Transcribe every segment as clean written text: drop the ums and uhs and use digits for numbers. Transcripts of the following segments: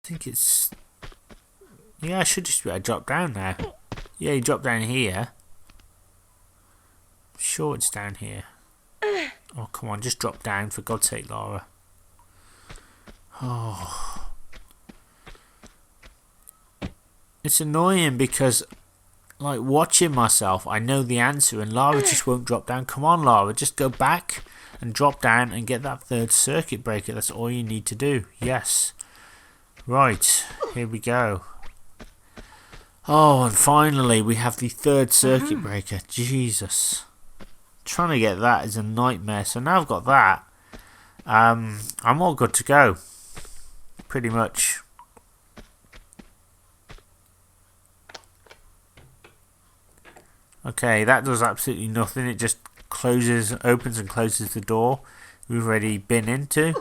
think it's... Yeah, I should just be able to drop down now. Yeah, you drop down here. I'm sure it's down here. Oh, come on, just drop down, for God's sake, Lara. Oh. It's annoying because, like, watching myself, I know the answer and Lara just won't drop down. Come on, Lara, just go back and drop down and get that third circuit breaker. That's all you need to do. Yes. Right, here we go. Oh, and finally we have the third circuit breaker. Jesus. Trying to get that is a nightmare. So now I've got that. I'm all good to go. Pretty much. Okay, that does absolutely nothing. It just opens and closes the door we've already been into.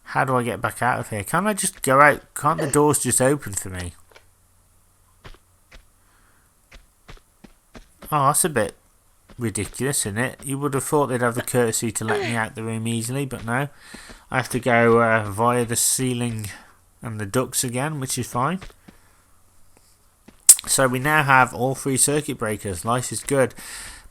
How do I get back out of here? Can't I just go out? Can't the doors just open for me? Oh, that's a bit ridiculous, isn't it? You would have thought they'd have the courtesy to let me out the room easily, but no. I have to go via the ceiling and the ducts again, which is fine. So we now have all 3 circuit breakers. Life is good.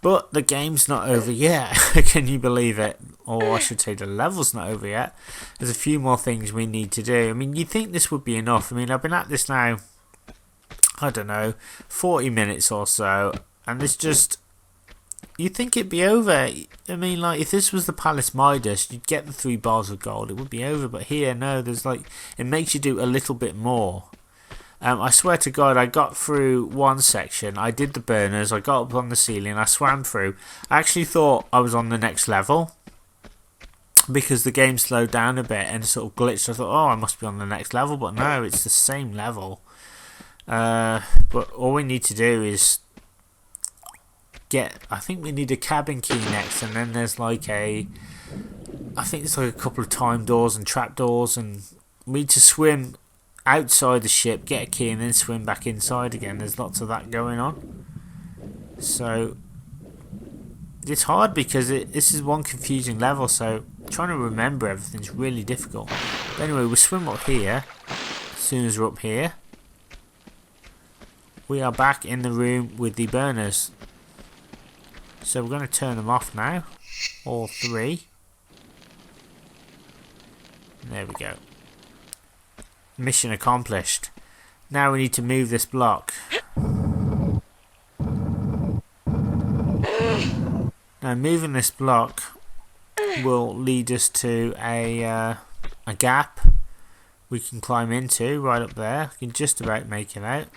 But the game's not over yet. Can you believe it? Or I should say the level's not over yet. There's a few more things we need to do. I mean, you'd think this would be enough. I mean, I've been at this now, I don't know, 40 minutes or so. And it's just... You'd think it'd be over. I mean, like, if this was the Palace Midas, you'd get the 3 bars of gold. It would be over. But here, no, there's like... It makes you do a little bit more. I swear to God, I got through one section. I did the burners. I got up on the ceiling. I swam through. I actually thought I was on the next level because the game slowed down a bit and sort of glitched. I thought, oh, I must be on the next level. But no, it's the same level. But all we need to do is get... I think we need a cabin key next. And then there's like I think there's like a couple of time doors and trap doors. And we need to swim outside the ship, get a key, and then swim back inside again. There's lots of that going on. So it's hard because this is one confusing level, so trying to remember everything's really difficult. But anyway, we'll swim up here. As soon as we're up here, we are back in the room with the burners. So we're going to turn them off now. All 3. There we go. Mission accomplished. Now we need to move this block. Now moving this block will lead us to a gap we can climb into right up there. We can just about make it out.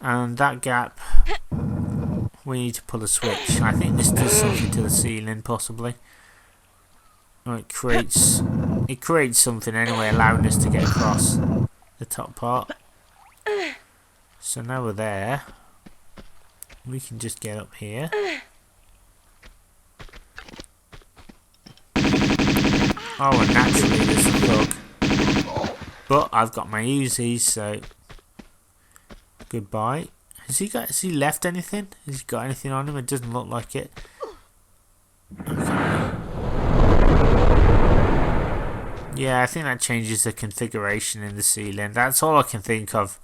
And that gap, we need to pull a switch. I think this does something to the ceiling possibly. Or it creates something anyway, allowing us to get across the top part. So now we're there. We can just get up here. Oh, and naturally there's a plug. But I've got my Uzis, so goodbye. Has he left anything? Has he got anything on him? It doesn't look like it. Okay. Yeah, I think that changes the configuration in the ceiling. That's all I can think of.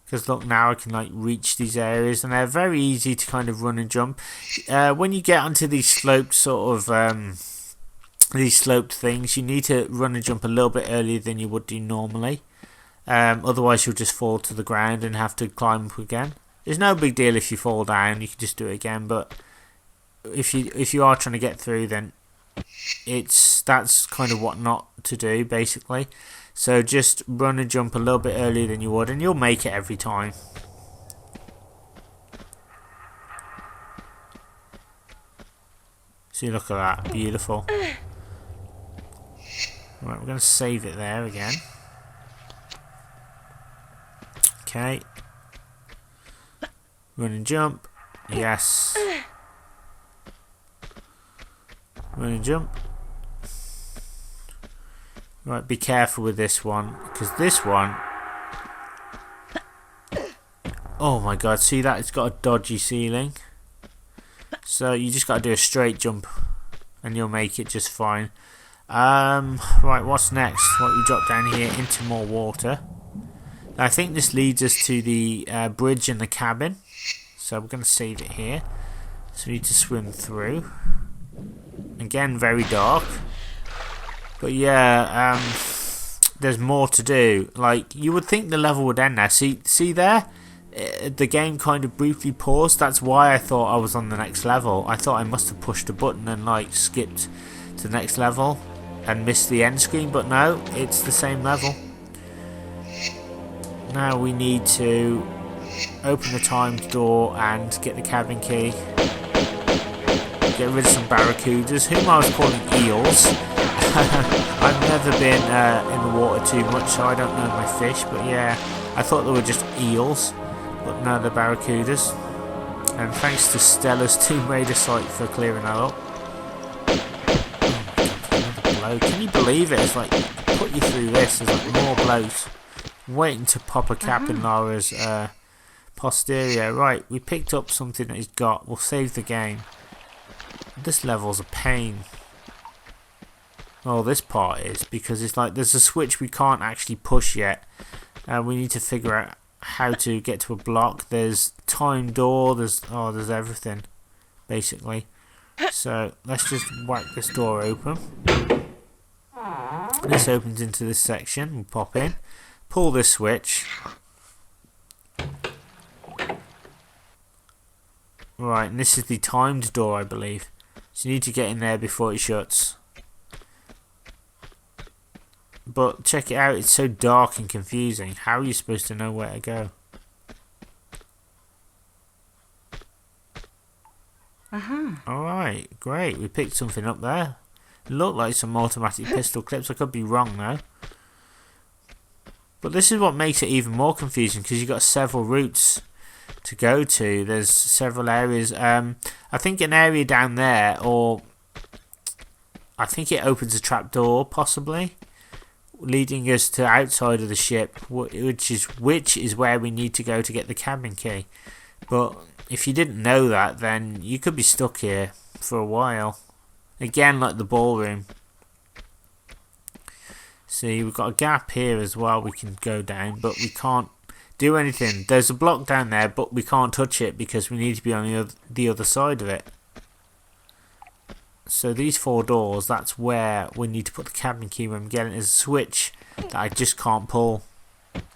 Because look, now I can like reach these areas, and they're very easy to kind of run and jump. When you get onto these sloped sort of these sloped things, you need to run and jump a little bit earlier than you would do normally. Otherwise, you'll just fall to the ground and have to climb up again. There's no big deal if you fall down; you can just do it again. But if you are trying to get through, then that's kind of what not to do, basically. So just run and jump a little bit earlier than you would, and you'll make it every time. See, look at that, beautiful. Right, we're going to save it there again. Okay. Run and jump. Yes. Run and jump. Right, be careful with this one, because this one... Oh my god, see that? It's got a dodgy ceiling. So you just got to do a straight jump and you'll make it just fine. Right, what's next? What we drop down here into more water. I think this leads us to the bridge and the cabin. So we're going to save it here. So we need to swim through. Again, very dark. But yeah, there's more to do. Like, you would think the level would end now. See there? The game kind of briefly paused. That's why I thought I was on the next level. I thought I must have pushed a button and like skipped to the next level and missed the end screen, but no, it's the same level. Now we need to open the timed door and get the cabin key. Get rid of some barracudas, whom I was calling eels. I've never been in the water too much, so I don't know my fish, but yeah, I thought they were just eels, but no, they're barracudas. And thanks to Stella's Tomb Raider site for clearing that up. Can you believe it? It's like, put you through this. There's like more blows waiting to pop a cap in Lara's posterior. Right, we picked up something that he's got. We'll save the game. This level's a pain. Well, this part is, because it's like there's a switch we can't actually push yet. We need to figure out how to get to a block. There's time door. There's everything, basically. So let's just whack this door open. This opens into this section. We'll pop in, pull this switch. Right, and this is the timed door, I believe. So you need to get in there before it shuts. But check it out, it's so dark and confusing. How are you supposed to know where to go? Alright, great. We picked something up there. It looked like some automatic pistol clips. I could be wrong though. But this is what makes it even more confusing, because you've got several routes to go to. There's several areas. I think an area down there, or I think it opens a trapdoor possibly, leading us to outside of the ship, which is where we need to go to get the cabin key. But if you didn't know that, then you could be stuck here for a while. Again, like the ballroom. See, we've got a gap here as well we can go down, but we can't do anything. There's a block down there, but we can't touch it because we need to be on the other side of it. So these 4 doors, that's where we need to put the cabin key when we get it. There's a switch that I just can't pull.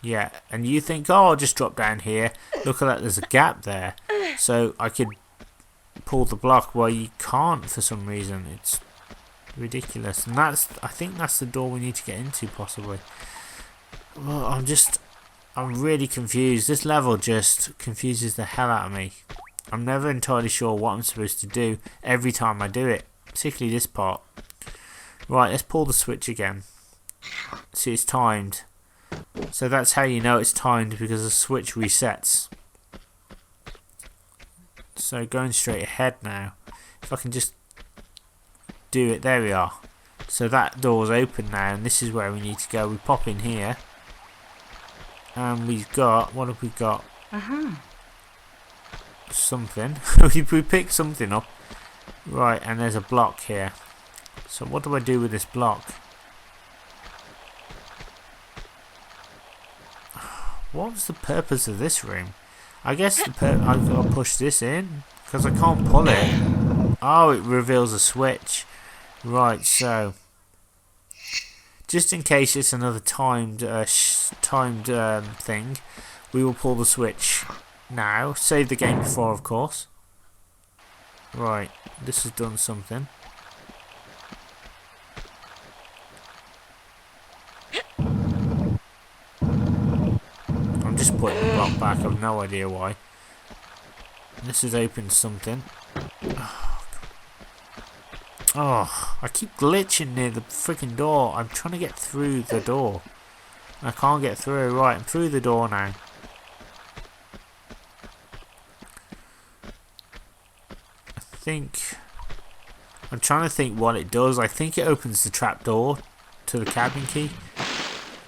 Yeah, and you think, oh, I'll just drop down here. Look at that, there's a gap there. So I could pull the block. Well, you can't for some reason. It's ridiculous. And I think that's the door we need to get into, possibly. Well, I'm really confused. This level just confuses the hell out of me. I'm never entirely sure what I'm supposed to do every time I do it. Particularly this part. Right, let's pull the switch again. See, it's timed. So that's how you know it's timed, because the switch resets. So going straight ahead now. If I can just do it, there we are. So that door's open now, and this is where we need to go. We pop in here. And we've got, what have we got? Something. we picked something up. Right, and there's a block here. So what do I do with this block? What was the purpose of this room? I guess I've got to push this in, because I can't pull it. Oh, it reveals a switch. Right, so just in case it's another timed thing, we will pull the switch now. Save the game before, of course. Right, this has done something. I'm just putting the block back, I've no idea why. This has opened something. Oh, I keep glitching near the freaking door. I'm trying to get through the door. I can't get through. Right, I'm through the door now. I'm trying to think what it does. I think it opens the trapdoor to the cabin key.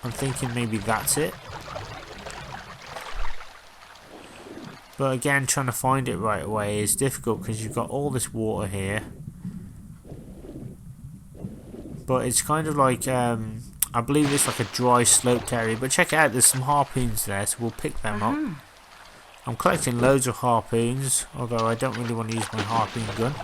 I'm thinking maybe that's it. But again, trying to find it right away is difficult because you've got all this water here. but it's kind of like I believe it's like a dry sloped area. But check it out, there's some harpoons there, so we'll pick them up. I'm collecting loads of harpoons, although I don't really want to use my harpoon gun.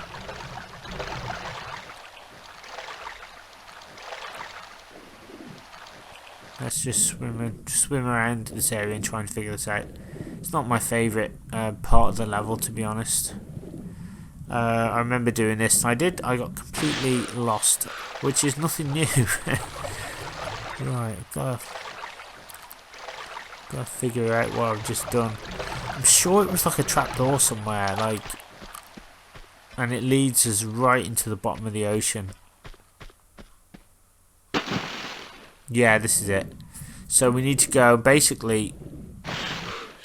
Let's just swim around this area and try and figure this out. It's not my favourite part of the level, to be honest. I remember doing this, and I got completely lost, which is nothing new. Right, gotta figure out what I've just done. I'm sure it was like a trapdoor somewhere, like, and it leads us right into the bottom of the ocean. Yeah, this is it. So we need to go, basically...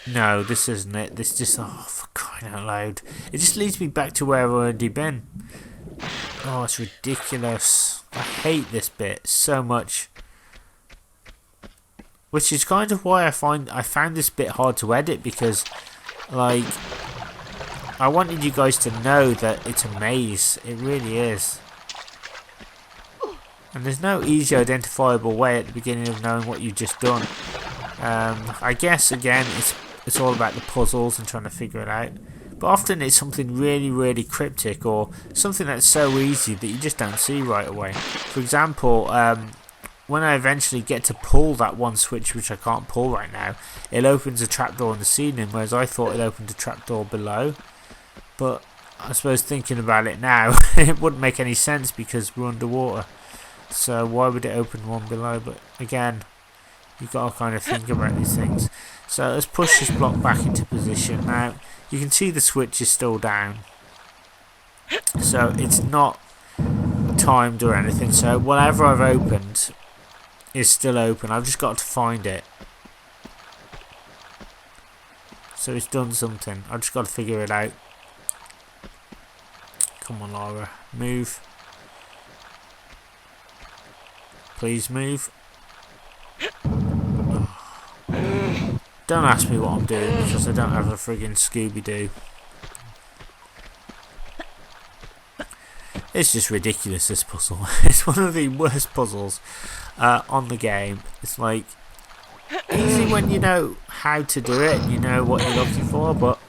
No, this isn't it. This just... Oh, for crying out loud. It just leads me back to where I've already been. Oh, it's ridiculous. I hate this bit so much. Which is kind of why I found this bit hard to edit, because, like... I wanted you guys to know that it's a maze. It really is. And there's no easy identifiable way at the beginning of knowing what you've just done. I guess again it's all about the puzzles and trying to figure it out. But often it's something really, really cryptic, or something that's so easy that you just don't see right away. For example, when I eventually get to pull that one switch, which I can't pull right now, it opens a trapdoor in the ceiling, whereas I thought it opened a trapdoor below. But I suppose thinking about it now, it wouldn't make any sense because we're underwater. So why would it open one below? But again, you've got to kind of think about these things. So let's push this block back into position. Now you can see the switch is still down, so it's not timed or anything. So whatever I've opened is still open. I've just got to find it. So it's done something. I've just got to figure it out. Come on, Lara, move. Please move. Oh. Don't ask me what I'm doing because I don't have a friggin' Scooby-Doo. It's just ridiculous, this puzzle. It's one of the worst puzzles on the game. It's like easy when you know how to do it and you know what you're looking for, but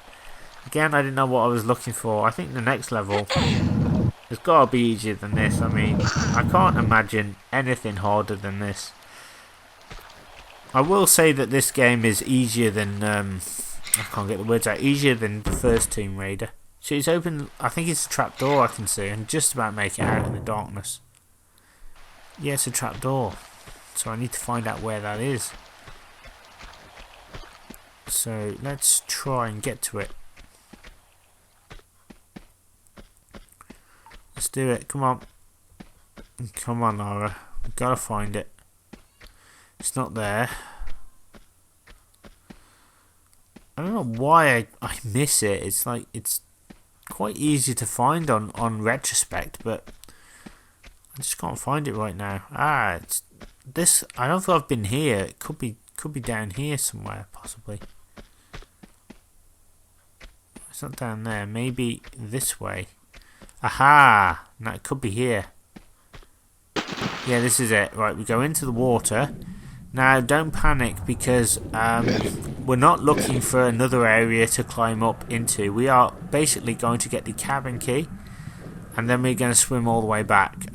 again, I didn't know what I was looking for. I think the next level... It's got to be easier than this. I mean, I can't imagine anything harder than this. I will say that this game is easier than... I can't get the words out. Easier than the first Tomb Raider. So it's open... I think it's a trapdoor I can see. And just about make it out in the darkness. Yeah, it's a trapdoor. So I need to find out where that is. So let's try and get to it. Let's do it, come on. Come on, Lara. We've got to find it. It's not there. I don't know why I miss it. It's like, it's quite easy to find on retrospect, but I just can't find it right now. Ah, it's this. I don't think I've been here. It could be down here somewhere, possibly. It's not down there. Maybe this way. Aha! No, it could be here. Yeah, this is it. Right, we go into the water. Now, don't panic because we're not looking for another area to climb up into. We are basically going to get the cabin key, and then we're going to swim all the way back.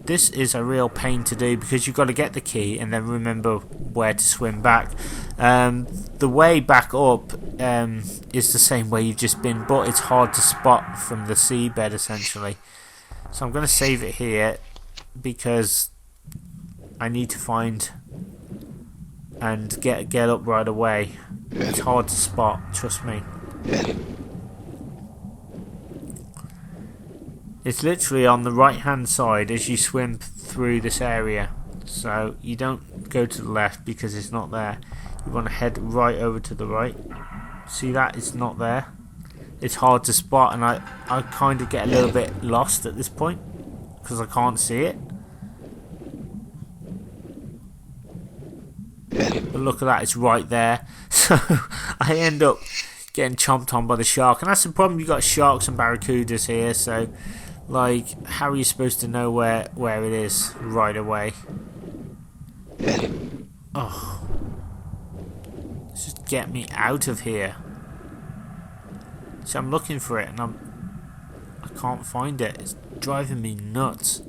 This is a real pain to do because you've got to get the key and then remember where to swim back. The way back up is the same way you've just been, but it's hard to spot from the seabed essentially. So I'm going to save it here because I need to find and get up right away. It's hard to spot, trust me. It's literally on the right hand side as you swim through this area, so you don't go to the left because it's not there. You want to head right over to the right. See that? It's not there. It's hard to spot, and I kind of get a little bit lost at this point because I can't see it. But look at that, it's right there. So I end up getting chomped on by the shark, and that's the problem. You've got sharks and barracudas here, so Like, how are you supposed to know where it is right away? Oh. Let's just get me out of here. So I'm looking for it and I can't find it. It's driving me nuts.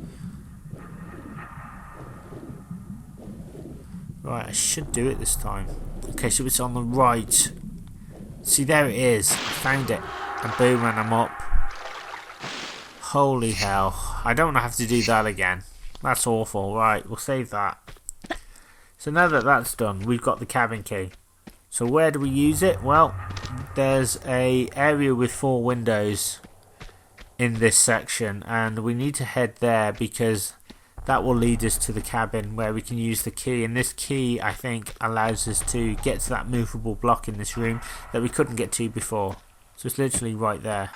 Right, I should do it this time. Okay, so it's on the right. See, there it is. I found it. And boom, and I'm up. Holy hell. I don't want to have to do that again. That's awful. Right, we'll save that. So now that that's done, we've got the cabin key. So where do we use it? Well, there's a area with 4 windows in this section, and we need to head there because that will lead us to the cabin where we can use the key. And this key, I think, allows us to get to that movable block in this room that we couldn't get to before. So it's literally right there.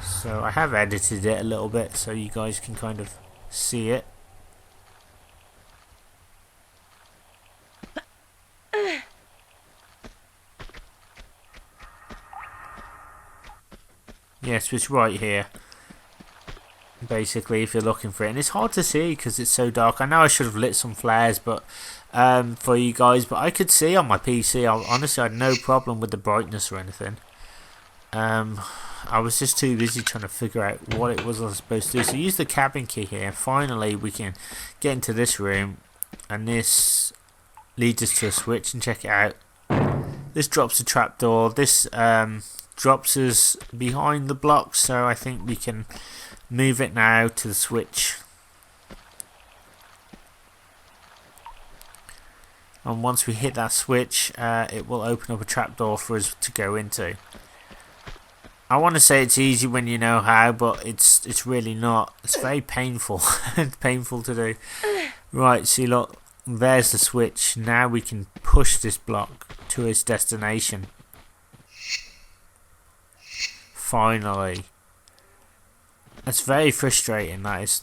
So I have edited it a little bit so you guys can kind of see it. Yes, it's right here. Basically, if you're looking for it, and it's hard to see because it's so dark. I know I should have lit some flares, but for you guys, but I could see on my PC. Honestly, I had no problem with the brightness or anything. I was just too busy trying to figure out what it was I was supposed to do. So use the cabin key here. Finally, we can get into this room, and this leads us to a switch. And check it out. This drops a trapdoor. This drops us behind the block, so I think we can move it now to the switch. And once we hit that switch, it will open up a trapdoor for us to go into. I want to say it's easy when you know how, but it's really not. It's very painful. It's painful to do. Right, see, look, there's the switch. Now we can push this block to its destination. Finally. That's very frustrating, that is.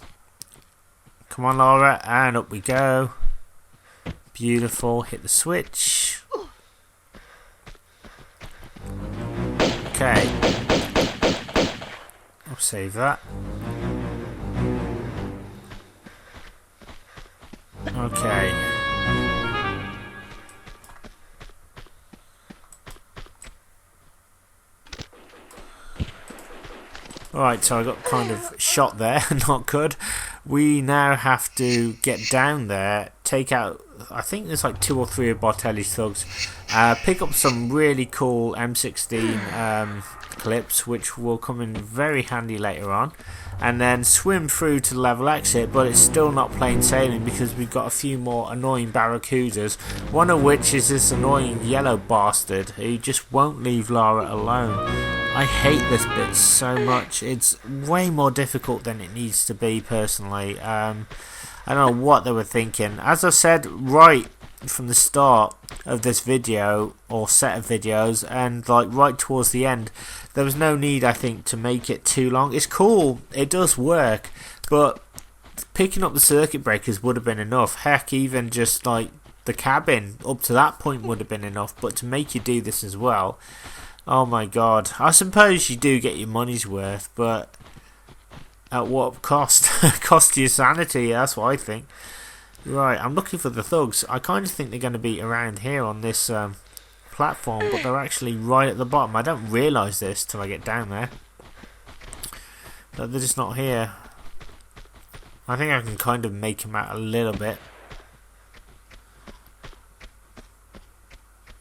Come on, Lara, and up we go. Beautiful. Hit the switch. Okay. I'll save that. Okay. Alright, so I got kind of shot there, not good. We now have to get down there, take out, I think there's like 2 or 3 of Bartoli's thugs, pick up some really cool M16 clips, which will come in very handy later on, and then swim through to the level exit, but it's still not plain sailing because we've got a few more annoying barracudas, one of which is this annoying yellow bastard who just won't leave Lara alone. I hate this bit so much. It's way more difficult than it needs to be, personally. I don't know what they were thinking. As I said right from the start of this video, or set of videos, and like right towards the end, there was no need, I think, to make it too long. It's cool, it does work, but picking up the circuit breakers would have been enough. Heck, even just like the cabin up to that point would have been enough, but to make you do this as well, oh my god. I suppose you do get your money's worth, but at what cost? Cost to your sanity, that's what I think. Right, I'm looking for the thugs. I kind of think they're going to be around here on this platform, but they're actually right at the bottom. I don't realise this till I get down there. But they're just not here. I think I can kind of make them out a little bit.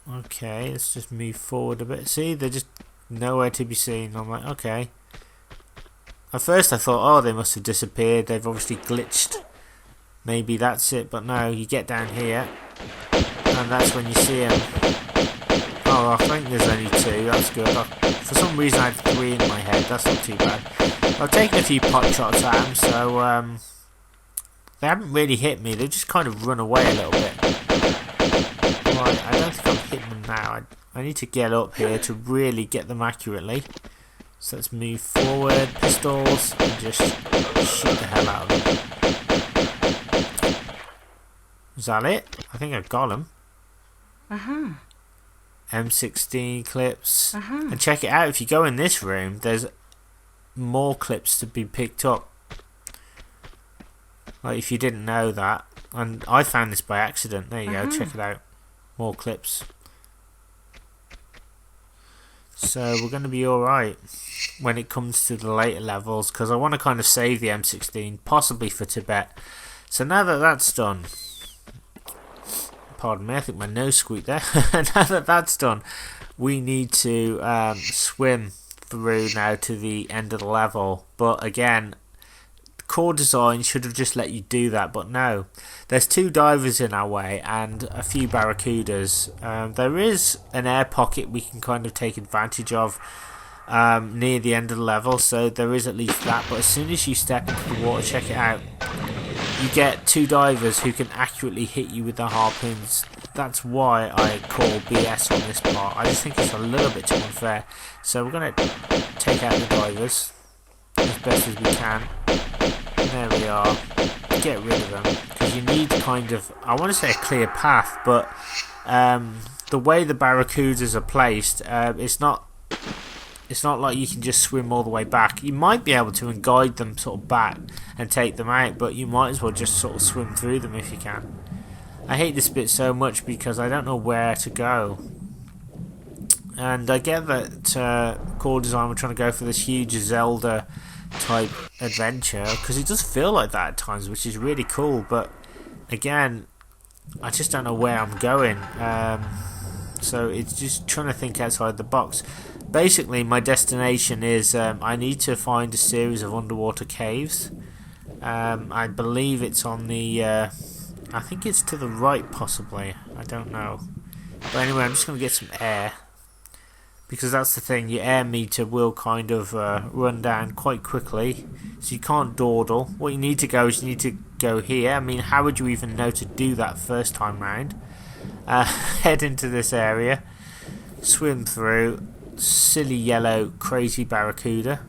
Okay, let's just move forward a bit. See, they're just nowhere to be seen. I'm like, okay. At first I thought, oh, they must have disappeared. They've obviously glitched. Maybe that's it, but no, you get down here, and that's when you see them. Oh, I think there's only 2, that's good. For some reason I had 3 in my head, that's not too bad. I've taken a few pot shots at them, so they haven't really hit me, they've just kind of run away a little bit. Right, I don't think I'm hitting them now. I need to get up here to really get them accurately. So let's move forward, pistols, and just shoot the hell out of them. Is that it? I think I got them. M16 clips. And check it out, if you go in this room, there's more clips to be picked up. Like, if you didn't know that, and I found this by accident. There you go, check it out. More clips. So we're going to be alright when it comes to the later levels, because I want to kind of save the M16, possibly for Tibet. So now that that's done, pardon me, I think my nose squeaked there. Now that that's done, we need to swim through now to the end of the level. But again, core design should have just let you do that, but no. There's 2 divers in our way and a few barracudas. There is an air pocket we can kind of take advantage of near the end of the level, so there is at least that. But as soon as you step into the water, check it out, you get 2 divers who can accurately hit you with their harpoons. That's why I call BS on this part. I just think it's a little bit too unfair. So we're going to take out the divers as best as we can. There we are. Get rid of them, because you need kind of, I want to say a clear path, but the way the barracudas are placed, it's not like you can just swim all the way back. You might be able to and guide them sort of back and take them out, but you might as well just sort of swim through them if you can. I hate this bit so much because I don't know where to go. And I get that core design were trying to go for this huge Zelda type adventure, because it does feel like that at times, which is really cool, but again, I just don't know where I'm going. So it's just trying to think outside the box. Basically, my destination is I need to find a series of underwater caves. I believe it's on the I think it's to the right, possibly, I don't know, but anyway, I'm just going to get some air, because that's the thing, your air meter will kind of run down quite quickly, so you can't dawdle. What you need to go is you need to go here. I mean, how would you even know to do that first time round? Head into this area, swim through, silly yellow crazy barracuda.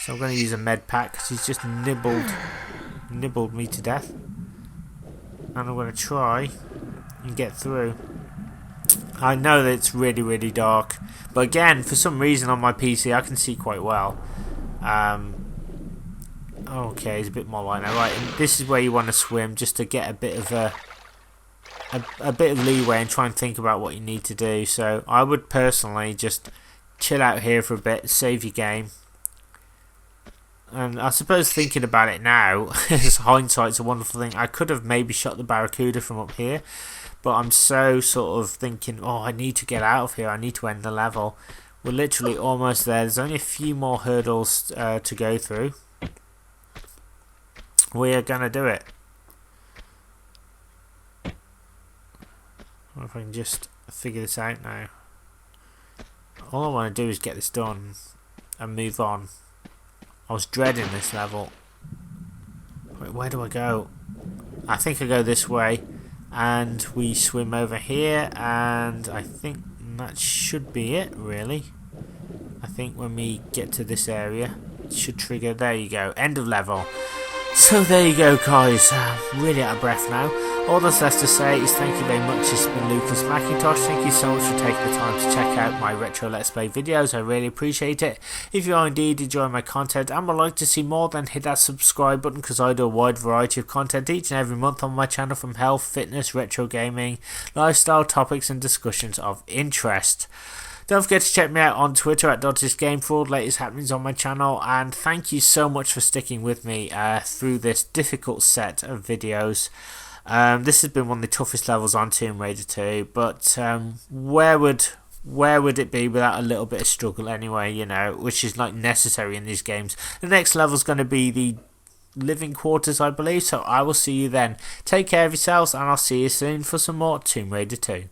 So I'm going to use a med pack, because he's just nibbled me to death, and I'm going to try and get through. I know that it's really, really dark, but again, for some reason on my PC I can see quite well. Okay, it's a bit more light now. Right, and this is where you want to swim, just to get a bit of a bit of leeway and try and think about what you need to do. So I would personally just chill out here for a bit, save your game. And I suppose thinking about it now, hindsight's a wonderful thing. I could have maybe shot the barracuda from up here, but I'm so sort of thinking, oh, I need to get out of here, I need to end the level. We're literally almost there. There's only a few more hurdles to go through. We are going to do it. I wonder if I can just figure this out now. All I want to do is get this done and move on. I was dreading this level. Wait, where do I go? I think I go this way, and we swim over here, and I think that should be it, really. I think when we get to this area, it should trigger. There you go, end of level. So there you go, guys. Really out of breath now. All that's left to say is thank you very much. This has been Lucas Macintosh. Thank you so much for taking the time to check out my retro let's play videos. I really appreciate it. If you are indeed enjoying my content and would like to see more, then hit that subscribe button, because I do a wide variety of content each and every month on my channel, from health, fitness, retro gaming, lifestyle topics and discussions of interest. Don't forget to check me out on Twitter at @DottisGame for all the latest happenings on my channel, and thank you so much for sticking with me through this difficult set of videos. This has been one of the toughest levels on Tomb Raider 2, but where would it be without a little bit of struggle anyway, you know, which is like necessary in these games. The next level is going to be the living quarters, I believe, so I will see you then. Take care of yourselves, and I'll see you soon for some more Tomb Raider 2.